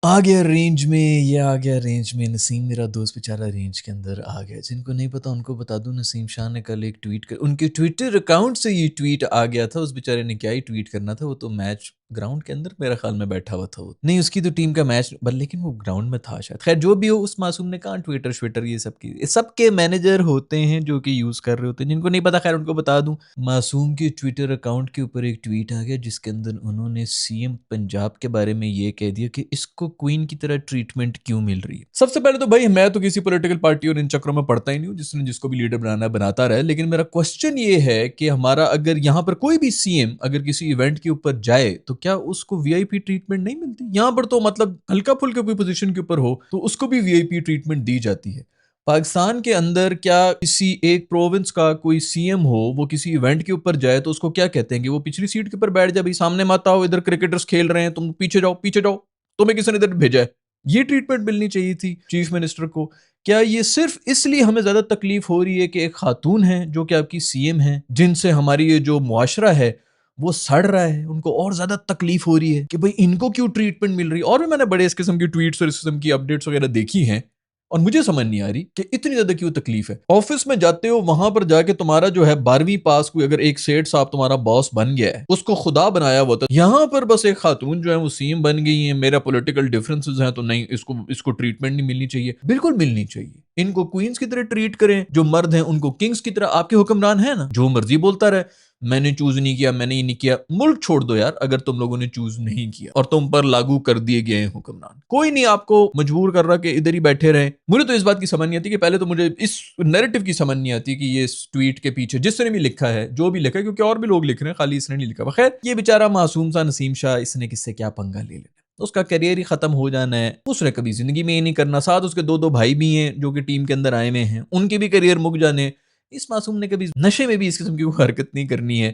आ गया रेंज में, ये आ गया रेंज में। नसीम मेरा दोस्त बेचारा रेंज के अंदर आ गया। जिनको नहीं पता उनको बता दूं, नसीम शाह ने कल एक ट्वीट कर, उनके ट्विटर अकाउंट से ये ट्वीट आ गया था। उस बेचारे ने क्या ही ट्वीट करना था, वो तो मैच ग्राउंड के अंदर मेरा ख्याल में बैठा हुआ था। वो नहीं, उसकी तो टीम का मैच लेकिन वो ग्राउंड में था शायद। खैर जो भी हो, उस मासूम ने कहा ट्विटर श्विटर ये सबके मैनेजर होते हैं जो कि यूज कर रहे होते हैं। जिनको नहीं पता खैर उनको बता दूं, मासूम के ट्विटर अकाउंट के ऊपर एक ट्वीट आ गया जिसके अंदर उन्होंने सीएम पंजाब के बारे में ये कह दिया कि इसको क्वीन की तरह ट्रीटमेंट क्यों मिल रही है। सबसे पहले तो भाई मैं तो किसी पॉलिटिकल पार्टी और इन चक्रों में पड़ता ही नहीं हूँ, जिसने जिसको भी लीडर बनाना बनाता रहे। लेकिन मेरा क्वेश्चन ये है कि हमारा अगर यहाँ पर कोई भी सीएम अगर किसी इवेंट के ऊपर जाए तो क्या उसको वीआईपी ट्रीटमेंट नहीं मिलती? यहाँ पर तो मतलब हल्का फुल्का कोई पोजीशन के ऊपर हो तो उसको भी वीआईपी ट्रीटमेंट दी जाती है। पाकिस्तान के अंदर क्या किसी एक प्रोविंस का कोई सीएम हो, वो किसी इवेंट के ऊपर जाए तो उसको क्या कहते हैं कि वो पिछली सीट के ऊपर बैठ जाए, भाई सामने मत आओ, इधर क्रिकेटर्स खेल रहे हैं, तुम पीछे जाओ पीछे जाओ, तुम्हें किसी ने इधर भेजा है। ये ट्रीटमेंट मिलनी चाहिए थी चीफ मिनिस्टर को। क्या ये सिर्फ इसलिए हमें ज्यादा तकलीफ हो रही है कि एक खातून है जो कि आपकी सीएम है, जिनसे हमारी ये जो मुआशरा है वो सड़ रहा है, उनको और ज्यादा तकलीफ हो रही है कि भाई इनको क्यों ट्रीटमेंट मिल रही है? और भी मैंने बड़े इस किस्म की ट्वीट्स और इस किस्म की अपडेट्स वगैरह देखी हैं और मुझे समझ नहीं आ रही कि इतनी ज्यादा क्यों तकलीफ है। ऑफिस में जाते हो, वहां पर जाके तुम्हारा जो है 12वीं पास कोई अगर एक सेठ साहब तुम्हारा बॉस बन गया है, उसको खुदा बनाया हुआ था, यहाँ पर बस एक खातून जो है वो सीएम बन गई है, मेरा पॉलिटिकल डिफरेंसेस हैं तो नहीं, इसको इसको ट्रीटमेंट नहीं मिलनी चाहिए। बिल्कुल मिलनी चाहिए। इनको क्वींस की तरह ट्रीट करें, जो मर्द हैं उनको किंग्स की तरह। आपके हुक्मरान है ना, जो मर्जी बोलता रहे, मैंने चूज नहीं किया, मैंने ये नहीं किया। मुल्क छोड़ दो यार अगर तुम लोगों ने चूज नहीं किया और तुम पर लागू कर दिए गए हैं हुक्मरान। कोई नहीं आपको मजबूर कर रहा कि इधर ही बैठे रहे। मुझे तो इस बात की समझ नहीं आती कि पहले तो मुझे इस नैरेटिव की समझ नहीं आती कि ये इस ट्वीट के पीछे जिसने भी लिखा है, जो भी लिखा है, क्योंकि और भी लोग लिख रहे हैं, खाली इसने नहीं लिखा। खैर ये बेचारा मासूम सा नसीम शाह, इसने किससे क्या पंगा ले लेना, उसका करियर ही खत्म हो जाना है, उसने कभी जिंदगी में ये नहीं करना। साथ उसके दो दो भाई भी हैं जो कि टीम के अंदर आए हुए हैं, उनके भी करियर मुक जाने। इस मासूम ने कभी नशे में भी इस किस्म की कोई हरकत नहीं करनी है।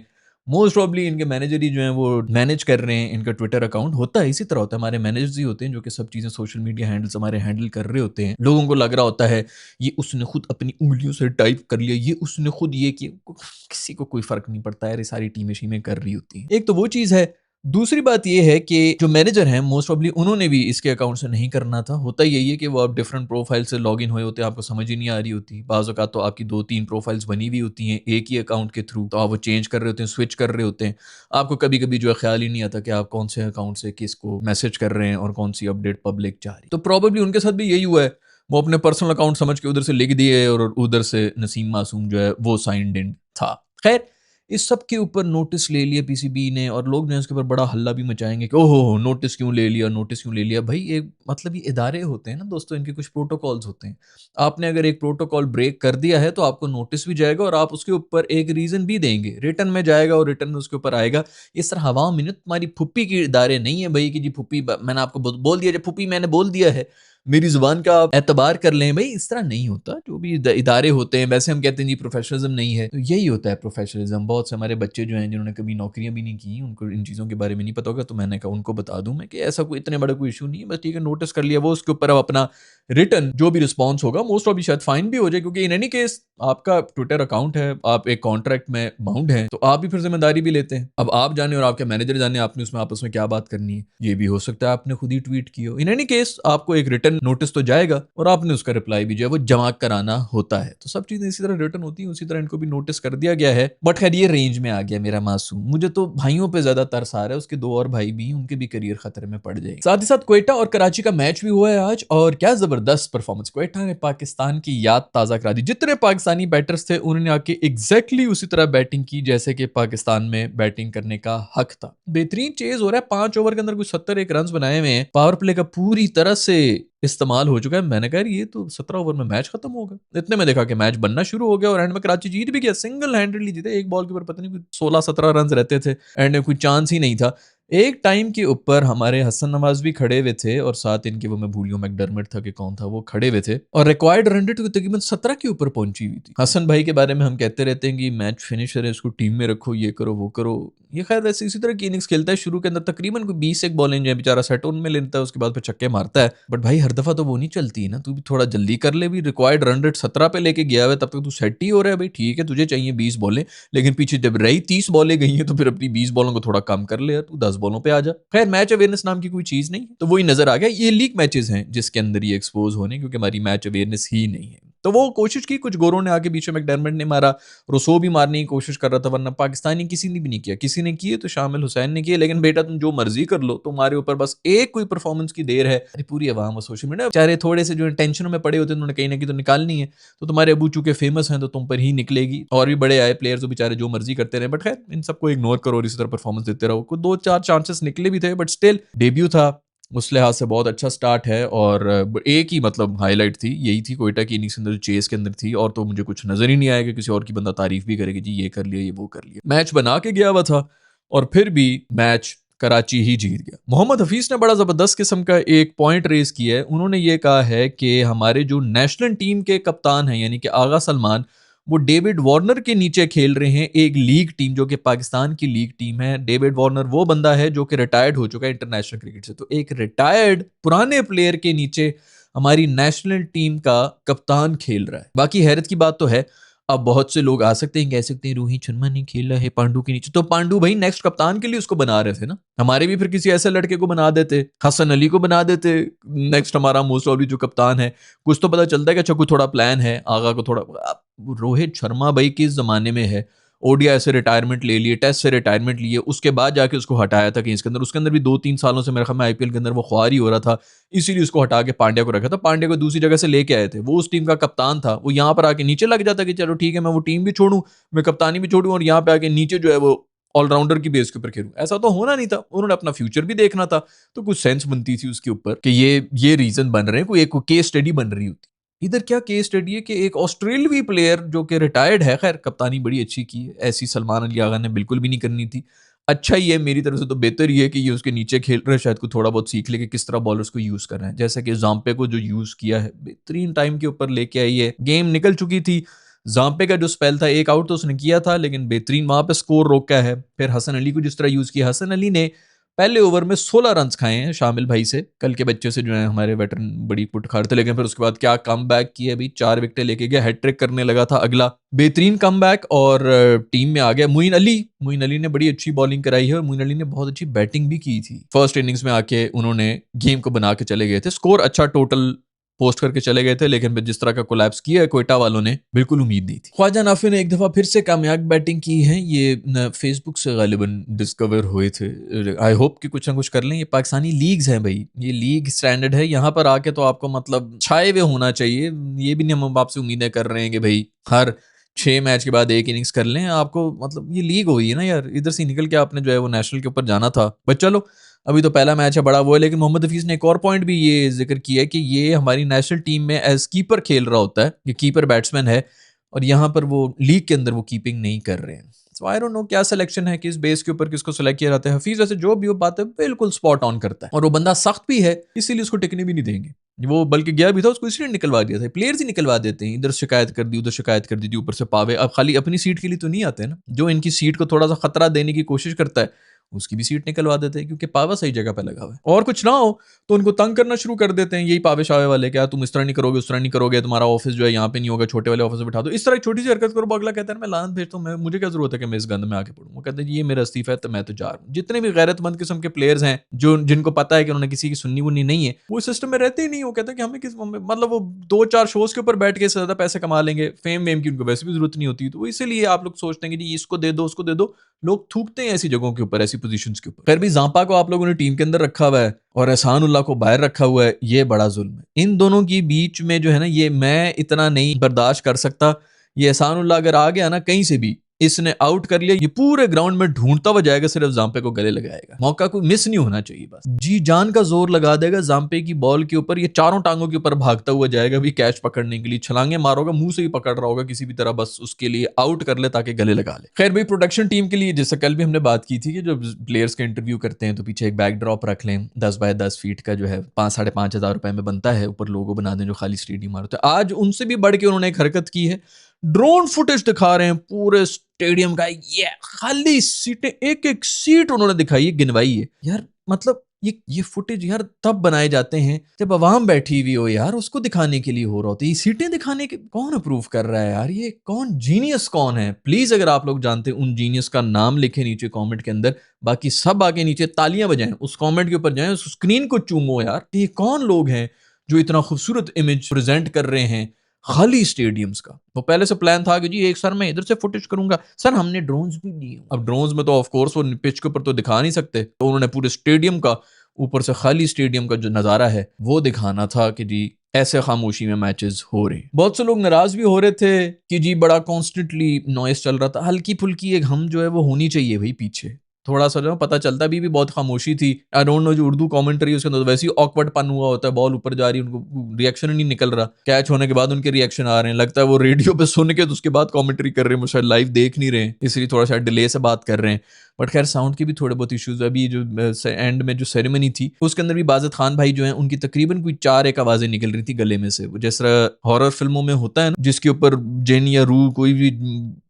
मोस्ट प्रॉब्ली इनके मैनेजर ही जो है वो मैनेज कर रहे हैं इनका ट्विटर अकाउंट। होता है इसी तरह होता है, हमारे मैनेजर्स ही होते हैं जो कि सब चीजें सोशल मीडिया हैंडल्स हमारे हैंडल कर रहे होते हैं। लोगों को लग रहा होता है ये उसने खुद अपनी उंगलियों से टाइप कर लिया, ये उसने खुद ये किया। किसी को कोई फर्क नहीं पड़ता है, ये सारी टीमें शीमें कर रही होती हैं। एक तो वो चीज है। दूसरी बात यह है कि जो मैनेजर हैं मोस्ट प्रॉब्ली उन्होंने भी इसके अकाउंट से नहीं करना था। होता यही है कि वो आप डिफरेंट प्रोफाइल से लॉग इन हुए होते हैं, आपको समझ ही नहीं आ रही होती। बाज़ औक़ात तो आपकी 2-3 प्रोफाइल्स बनी हुई होती हैं एक ही अकाउंट के थ्रू, तो आप वो चेंज कर रहे होते हैं, स्विच कर रहे होते हैं। आपको कभी-कभी जो है ख़्याल ही नहीं आता कि आप कौन से अकाउंट से किसको मैसेज कर रहे हैं और कौन सी अपडेट पब्लिक जा रही है। तो प्रोबेबली उनके साथ भी यही हुआ है। वो अपने पर्सनल अकाउंट समझ के उधर से लिख दिए और उधर से नसीम मासूम जो है वो साइंड इन था। खैर इस सब के ऊपर नोटिस ले लिया पीसीबी ने और लोग जो है उसके ऊपर बड़ा हल्ला भी मचाएंगे कि ओहो नोटिस क्यों ले लिया, नोटिस क्यों ले लिया। भाई एक मतलब ये इदारे होते हैं ना दोस्तों, इनके कुछ प्रोटोकॉल्स होते हैं। आपने अगर एक प्रोटोकॉल ब्रेक कर दिया है तो आपको नोटिस भी जाएगा और आप उसके ऊपर एक रीजन भी देंगे, रिटर्न में जाएगा और रिटर्न में उसके ऊपर आएगा। इस तरह हवा में तुम्हारी फुप्पी के इदारे नहीं है भाई कि जी फुप्पी मैंने आपको बोल दिया, जब फुप्पी मैंने बोल दिया है मेरी जुबान का आप एतबार कर लें। भाई इस तरह नहीं होता। जो भी इदारे होते हैं, वैसे हम कहते हैं जी प्रोफेशनलिज्म नहीं है, तो यही होता है प्रोफेशनलिज्म। बहुत से हमारे बच्चे जो हैं जिन्होंने कभी नौकरियां भी नहीं की, उनको इन चीज़ों के बारे में नहीं पता होगा, तो मैंने कहा उनको बता दूं मैं कि ऐसा कोई इतने बड़ा कोई इशू नहीं है, बस ठीक है नोटिस कर लिया, वो उसके ऊपर अब अपना रिटर्न जो भी रिस्पॉन्स होगा मोस्ट ऑफ शायद फाइन भी हो जाए, क्योंकि इन एनी केस आपका ट्विटर अकाउंट है, आप एक कॉन्ट्रैक्ट में बाउंड है, तो आप भी फिर जिम्मेदारी भी लेते हैं। अब आप जाने और आपके मैनेजर जाने आपने उसमें आपस में क्या बात करनी है। ये भी हो सकता है आपने खुद ही ट्वीट की हो। इन एनी केस आपको एक रिटर्न नोटिस तो जाएगा और आपने उसका रिप्लाई भी जो है वो जमा कराना होता है। तो सब चीजें इसी तरह रिटर्न होती हैं, उसी तरह इनको भी नोटिस कर दिया गया है। बट खैर ये रेंज में आ गया मेरा मासूम। मुझे तो भाइयों पे ज्यादा तरस आ रहा है, उसके दो और भाई भी, उनके भी करियर खतरे में पड़ जाएंगे। साथ ही साथ क्वेटा और कराची का मैच भी हुआ है आज, और क्या जबरदस्त परफॉर्मेंस। क्वेटा ने पाकिस्तान की याद ताजा करा दी। जितने पाकिस्तानी बैटर्स थे उन्होंने आके एग्जैक्टली उसी तरह बैटिंग की जैसे कि पाकिस्तान में बैटिंग करने का हक था। बेहतरीन चेज हो रहा है, 5 ओवर के अंदर कुछ 71 रन बनाए हुए हैं। पावर प्ले का पूरी तरह से इस्तेमाल हो चुका है। मैंने कहा ये तो 17 ओवर में मैच खत्म होगा, इतने में देखा कि मैच बनना शुरू हो गया और एंड में कराची जीत भी गया। सिंगल हैंडेडली जीते, एक बॉल के ऊपर पता नहीं 16-17 रन रहते थे, एंड में कोई चांस ही नहीं था। एक टाइम के ऊपर हमारे हसन नवाज भी खड़े हुए थे और साथ इनके वो मैं भूलियो मैकडरमिट था कि कौन था, वो खड़े हुए थे और रिक्वायर्ड रन रेट तकरीबन 17 के ऊपर पहुंची हुई थी। हसन भाई के बारे में हम कहते रहते हैं कि मैच फिनिशर है, इसको टीम में रखो, ये करो वो करो। ये खैर वैसे इसी तरह की इनिंग्स खेलता है, शुरू के अंदर तकरीबन कोई 20 एक बॉलें जो है बेचारा सेट उनमें लेता है, उसके बाद फिर छक्के मारता है। बट भाई हर दफा तो वो नहीं चलती है ना, तू भी थोड़ा जल्दी कर ले। भी रिक्वायर्ड रन रेट 17 पे लेके गया हुआ है, तब तक तू सेट ही हो रहा है भाई। ठीक है तुझे चाहिए 20 बॉलें, लेकिन पीछे जब रही 30 बॉलें गई हैं तो फिर अपनी 20 बॉलों को थोड़ा कम कर ले यार, तू 10 बॉलों पे आ जा। खैर मैच अवेयरनेस नाम की कोई चीज नहीं, तो वही नजर आ गया ये लीग मैचेस हैं जिसके अंदर ये एक्सपोज होने, क्योंकि हमारी मैच अवेयरनेस ही नहीं है। तो वो कोशिश की, कुछ गोरों ने आके बीच में मैकडर्मट ने मारा, रुसो भी मारने की कोशिश कर रहा था, वरना पाकिस्तानी किसी ने भी नहीं किया। किसी ने किए तो शामिल हुसैन ने किए, लेकिन बेटा तुम जो मर्जी कर लो, तुम्हारे ऊपर बस एक कोई परफॉर्मेंस की देर है। अरे पूरी आवाम और सोशल मीडिया बेचारे थोड़े से जो टेंशनों में पड़े होते हैं, उन्होंने कहीं ना कहीं तो निकालनी है। तो तुम्हारे अबू चूंकि फेमस हैं तो तुम पर ही निकलेगी। और भी बड़े आए प्लेयर्स तो बेचारे जो मर्जी करते रहे, बट खैर इन सबको इग्नोर करो और इसी तरह परफॉर्मेंस देते रहो। कुछ 2-4 चांसेस निकले भी थे, बट स्टिल डेब्यू था, उस लिहाज से बहुत अच्छा स्टार्ट है। और एक ही मतलब हाईलाइट थी, यही थी कोयटा की इनिंग्स के अंदर जो चेस के अंदर थी, और तो मुझे कुछ नजर ही नहीं आया कि किसी और की बंदा तारीफ भी करेगी जी ये कर लिया ये वो कर लिया। मैच बना के गया हुआ था और फिर भी मैच कराची ही जीत गया। मोहम्मद हफीज ने बड़ा जबरदस्त किस्म का एक पॉइंट रेज किया है। उन्होंने ये कहा है कि हमारे जो नेशनल टीम के कप्तान हैं यानी कि आगा सलमान, वो डेविड वार्नर के नीचे खेल रहे हैं एक लीग टीम जो कि पाकिस्तान की लीग टीम है। डेविड वार्नर वो बंदा है जो कि रिटायर्ड हो चुका है इंटरनेशनल क्रिकेट से, तो एक रिटायर्ड पुराने प्लेयर के नीचे हमारी नेशनल टीम का कप्तान खेल रहा है। बाकी हैरत की बात तो है, अब बहुत से लोग आ सकते हैं, कह सकते हैं रोहित शर्मा नहीं खेला है पांडू के नीचे, तो पांडू भाई नेक्स्ट कप्तान के लिए उसको बना रहे थे ना। हमारे भी फिर किसी ऐसे लड़के को बना देते, हसन अली को बना देते नेक्स्ट हमारा मोस्ट ऑफ जो कप्तान है। कुछ तो पता चलता है कि अच्छा कोई थोड़ा प्लान है, आगा को थोड़ा। रोहित शर्मा भाई किस जमाने में है, ओडीआई से रिटायरमेंट ले लिए, टेस्ट से रिटायरमेंट लिए, उसके बाद जाके उसको हटाया था किंग्स के अंदर। उसके अंदर भी 2-3 सालों से मेरे ख्याल में आईपीएल के अंदर वो ख्वार ही हो रहा था, इसीलिए उसको हटा के पांड्या को रखा था। पांड्या को दूसरी जगह से लेके आए थे, वो उस टीम का कप्तान था। वो यहाँ पर आके नीचे लग जाता कि चलो ठीक है मैं वो टीम भी छोड़ूं, मैं कप्तानी भी छोड़ूं, और यहाँ पे आके नीचे जो है वो ऑलराउंडर की बेस के ऊपर खेलूं। ऐसा तो होना नहीं था, उन्होंने अपना फ्यूचर भी देखना था। तो कुछ सेंस बनती थी उसके ऊपर कि ये रीजन बन रहे हैं, कोई एक केस स्टडी बन रही होती। इधर क्या केस स्टडी है कि एक ऑस्ट्रेलवी प्लेयर जो कि रिटायर्ड है, खैर कप्तानी बड़ी अच्छी की है, ऐसी सलमान अली आगा ने बिल्कुल भी नहीं करनी थी। अच्छा ही है मेरी तरफ से, तो बेहतर ही है कि ये उसके नीचे खेल रहे हैं, शायद को थोड़ा बहुत सीख ले कि किस तरह बॉलर्स को यूज कर रहे हैं। जैसे कि जाम्पे को जो यूज किया है, बेहतरीन टाइम के ऊपर लेके आई है। गेम निकल चुकी थी, जाम्पे का जो स्पेल था एक आउट तो उसने किया था, लेकिन बेहतरीन वहां पे स्कोर रोका है। फिर हसन अली को जिस तरह यूज किया, हसन अली ने पहले ओवर में 16 रन खाए हैं शामिल भाई से, कल के बच्चे से जो है हमारे वेटरन बड़ी पुट खाड़ते। लेकिन फिर उसके बाद क्या कम बैक किया भाई, 4 विकेटें लेके गया, हैट्रिक करने लगा था अगला, बेहतरीन कम बैक और टीम में आ गया। मोइन अली ने बड़ी अच्छी बॉलिंग कराई है और मोइन अली ने बहुत अच्छी बैटिंग भी की थी। फर्स्ट इनिंग्स में आके उन्होंने गेम को बना के चले गए थे, स्कोर अच्छा टोटल पोस्ट करके चले गए थे, लेकिन फिर जिस तरह का कोलैप्स किया है कोयटा वालों ने, बिल्कुल उम्मीद नहीं थी। ख्वाजा नाफी ने एक दफा फिर से कामयाब बैटिंग की है, ये फेसबुक से गालिबन डिस्कवर हुए थे। आई होप कि कुछ ना कुछ कर लें। ये पाकिस्तानी लीग्स हैं भाई, ये लीग स्टैंडर्ड है, यहाँ पर आके तो आपको मतलब छाए हुए होना चाहिए। ये भी नहीं हम आपसे उम्मीदें कर रहे हैं कि भाई हर 6 मैच के बाद एक इनिंग्स कर लें आपको, मतलब ये लीग हुई है ना यार, इधर से निकल के आपने जो है वो नेशनल के ऊपर जाना था। बट चलो अभी तो पहला मैच है, बड़ा वो है। लेकिन मोहम्मद हफीज ने एक और पॉइंट भी ये जिक्र किया है कि ये हमारी नेशनल टीम में एज कीपर खेल रहा होता है, ये कीपर बैट्समैन है, और यहाँ पर वो लीग के अंदर वो कीपिंग नहीं कर रहे हैं। सो आई डोंट नो क्या सिलेक्शन है, किस बेस के ऊपर किसको सिलेक्ट किया जाता है। हफीज वैसे जो भी वो बात है बिल्कुल स्पॉट ऑन करता है, और वो बंदा सख्त भी है, इसीलिए उसको टिकने भी नहीं देंगे। वो बल्कि गया भी था, उसको इसलिए निकलवा दिया था। प्लेयर्स ही निकलवा देते हैं, इधर शिकायत कर दी उधर शिकायत कर दी थी, ऊपर से पावे अब खाली अपनी सीट के लिए तो नहीं आते ना, जो इनकी सीट को थोड़ा सा खतरा देने की कोशिश करता है उसकी भी सीट निकलवा देते हैं, क्योंकि पावा सही जगह पे लगा हुआ है। और कुछ ना हो तो उनको तंग करना शुरू कर देते हैं, यही पावे शावे वाले, क्या तुम इस तरह नहीं करोगे उस तरह नहीं करोगे, तुम्हारा ऑफिस जो है यहाँ पे नहीं होगा, छोटे वाले ऑफिस में बिठा दो, इस तरह छोटी सी हरकत करो। अगला कहता है मैं लानत भेजता हूँ, मुझे क्या जरूरत है कि मैं इस गंद में आके पढ़ूँ। वो कहते हैं ये मेरा इस्तीफा है तो मैं तो जा रहा हूँ। जितने भी गैरतमंद किस्म के प्लेयर्स हैं जो जिनको पता है कि उन्होंने किसी की सुन्नी वुन्नी नहीं है, वो सिस्टम में रहते ही नहीं। वो कहते हैं कि हमें किस मतलब वो 2-4 शोज के ऊपर बैठ के ज्यादा पैसे कमा लेंगे, फेम वेम की उनको वैसे भी जरूरत नहीं होती। तो इसीलिए आप लोग सोचते हैं कि जी इसको दे दो उसको दे दो, लोग थूकते हैं ऐसी जगहों के ऊपर, ऐसी पोजीशंस के ऊपर। फिर भी जांपा को आप लोगों ने टीम के अंदर रखा हुआ है और एहसानुल्लाह को बाहर रखा हुआ है, ये बड़ा जुल्म है। इन दोनों की बीच में जो है ना, ये मैं इतना नहीं बर्दाश्त कर सकता। ये एहसानुल्लाह अगर आ गया ना कहीं से भी, इसने आउट कर लिया, ये पूरे ग्राउंड में ढूंढता हुआ जाएगा, सिर्फ जाम्पे को गले लगाएगा। मौका को मिस नहीं होना चाहिए, बस जी जान का जोर लगा देगा जाम्पे की बॉल के ऊपर, ये चारों टांगों के ऊपर भागता हुआ जाएगा भी कैच पकड़ने के लिए, छलांगे मारोगा, मुंह से ही पकड़ रहा होगा किसी भी तरह, बस उसके लिए आउट कर ले ताकि गले लगा ले। खैर भाई प्रोडक्शन टीम के लिए जैसे कल भी हमने बात की थी कि जब प्लेयर्स का इंटरव्यू करते हैं तो पीछे एक बैक ड्रॉप रख लें, 10 बाय 10 फीट का जो है 5-5.5 हज़ार रुपए में बनता है, ऊपर लोगो बना दें जो खाली स्टेडियम मारते हैं। आज उनसे भी बढ़ के उन्होंने एक हरकत की है, ड्रोन फुटेज दिखा रहे हैं पूरे स्टेडियम का, ये खाली सीटें, एक एक सीट उन्होंने दिखाई है, गिनवाई है यार। मतलब ये फुटेज यार तब बनाए जाते हैं जब अवाम बैठी हुई हो यार, उसको दिखाने के लिए हो रहा होता है। ये सीटें दिखाने के कौन अप्रूव कर रहा है यार? ये कौन जीनियस कौन है? प्लीज अगर आप लोग जानते हैं उन जीनियस का नाम लिखे नीचे कमेंट के अंदर, बाकी सब आगे नीचे तालियां बजाएं, उस कमेंट के ऊपर जाएं, उस स्क्रीन को चूमो यार। ये कौन लोग हैं जो इतना खूबसूरत इमेज प्रेजेंट कर रहे हैं खाली स्टेडियम्स का? वो पहले से प्लान था कि जी एक सर मैं इधर से फुटेज करूंगा, सर हमने ड्रोन्स भी लिए। अब ड्रोन्स में तो ऑफ कोर्स वो पिच के ऊपर तो दिखा नहीं सकते, तो उन्होंने पूरे स्टेडियम का, ऊपर से खाली स्टेडियम का जो नजारा है वो दिखाना था कि जी ऐसे खामोशी में मैचेस हो रहे हैं। बहुत से लोग नाराज भी हो रहे थे कि जी बड़ा कॉन्स्टेंटली नॉइस चल रहा था। हल्की फुल्की एक हम जो है वो होनी चाहिए भाई पीछे, थोड़ा सा जो पता चलता भी बहुत खामोशी थी। आई डोंट नो, जो उर्दू कमेंट्री उसके अंदर वैसे ही ऑकवर्ड पन हुआ होता है, बॉल ऊपर जा रही है, उनको रिएक्शन ही नहीं निकल रहा, कैच होने के बाद उनके रिएक्शन आ रहे हैं, लगता है वो रेडियो पे सुन के तो उसके बाद कमेंट्री कर रहे हैं, शायद लाइव देख नहीं रहे हैं, इसलिए थोड़ा सा डिले से बात कर रहे हैं। बट खैर साउंड के भी थोड़े बहुत इश्यूज। अभी जो एंड में जो सेरेमनी थी उसके अंदर भी बाजिद खान भाई जो हैं उनकी तकरीबन कोई 4 एक आवाजें निकल रही थी गले में से, जिस तरह हॉरर फिल्मों में होता है ना, जिसके ऊपर जिन या रूह कोई भी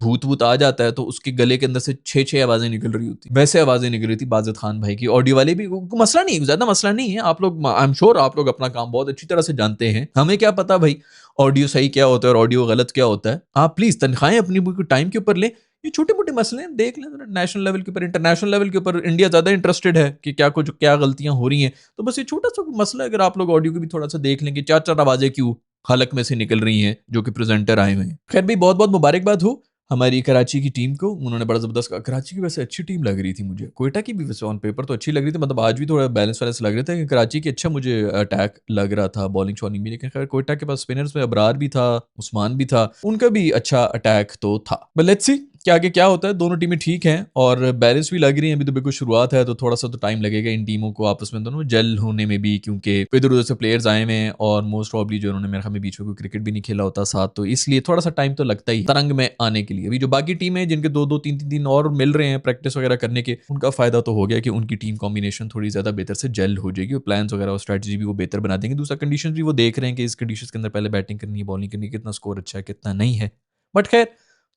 भूत भूत आ जाता है तो उसके गले के अंदर से 6 आवाजें निकल रही होती, वैसे आवाजें निकल रही थी बाजिद खान भाई की। ऑडियो वाले भी मसला नहीं, ज्यादा मसला नहीं है, आप लोग आई एम श्योर आप लोग अपना काम बहुत अच्छी तरह से जानते हैं। हमें क्या पता भाई ऑडियो सही क्या होता है और ऑडियो गलत क्या होता है। आप प्लीज तनख्वाहें अपनी टाइम के ऊपर लें, ये छोटे मोटे मसले हैं देख लें नेशनल लेवल के ऊपर, इंटरनेशनल लेवल के ऊपर इंडिया ज्यादा इंटरेस्टेड है कि क्या कुछ क्या गलतियां हो रही हैं। तो बस ये छोटा सा मसला अगर आप लोग ऑडियो को भी थोड़ा सा देख लेंगे, 4 आवाजें क्यों हलक में से निकल रही हैं जो कि प्रेजेंटर आए हुए हैं। खैर भाई बहुत बहुत मुबारकबाद हो हमारी कराची की टीम को, उन्होंने बड़ा जबरदस्त, कराची की वैसे अच्छी टीम लग रही थी मुझे, कोयटा की भी वैसे ऑन पेपर तो अच्छी लग रही थी, मतलब आज भी थोड़ा बैलेंस वैलेंस लग रहा था कि कराची की अच्छा मुझे अटैक लग रहा था, बॉलिंग शॉलिंग भी। लेकिन खैर कोयटा के पास स्पिनर्स में अबरार भी था, उस्मान भी था, उनका भी अच्छा अटैक तो था। बट लेट्स सी कि आगे क्या होता है। दोनों टीमें ठीक हैं और बैलेंस भी लग रही हैं, अभी तो बिल्कुल शुरुआत है तो थोड़ा सा तो टाइम लगेगा इन टीमों को आपस में दोनों जेल होने में भी, क्योंकि इधर उधर से प्लेयर्स आए हुए हैं और मोस्ट प्रॉब्ली जो उन्होंने मेरे ख्याल में बीच में कोई क्रिकेट भी नहीं खेला होता साथ, तो इसलिए थोड़ा सा टाइम तो लगता ही तरंग में आने के लिए। अभी जो बाकी टीम है जिनके 2-2 3-3 दिन और मिल रहे हैं प्रैक्टिस वगैरह करने के, उनका फायदा तो हो गया कि उनकी टीम कॉम्बिनेशन थोड़ी ज्यादा बेहतर से जेल हो जाएगी और प्लान्स वगैरह और स्ट्रेटजी भी वो बेहतर बना देंगे। दूसरा कंडीशन भी वो देख रहे हैं कि इस कंडीशन के अंदर पहले बैटिंग करनी है, बॉलिंग करनी है, कितना स्कोर अच्छा है कितना नहीं है। बट खैर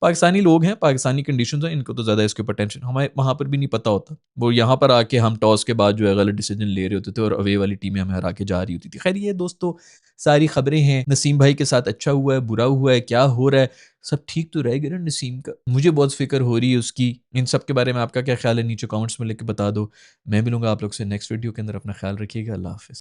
पाकिस्तानी लोग हैं, पाकिस्तानी कंडीशंस हैं, इनको तो ज़्यादा इसके ऊपर टेंशन, हमें वहाँ पर भी नहीं पता होता। वो यहाँ पर आके हम टॉस के बाद जो है गलत डिसीजन ले रहे होते थे और अवे वाली टीमें हमें हरा के जा रही होती थी। खैर ये दोस्तों सारी खबरें हैं, नसीम भाई के साथ अच्छा हुआ है बुरा हुआ है क्या हो रहा है, सब ठीक तो रहेगा ना नसीम का? मुझे बहुत फिक्र हो रही है उसकी। इन सब के बारे में आपका क्या ख्याल है नीचे कमेंट्स में लेके बता दो। मैं मिलूंगा आप लोग से नेक्स्ट वीडियो के अंदर, अपना ख्याल रखिएगा, अल्लाह हाफिज़।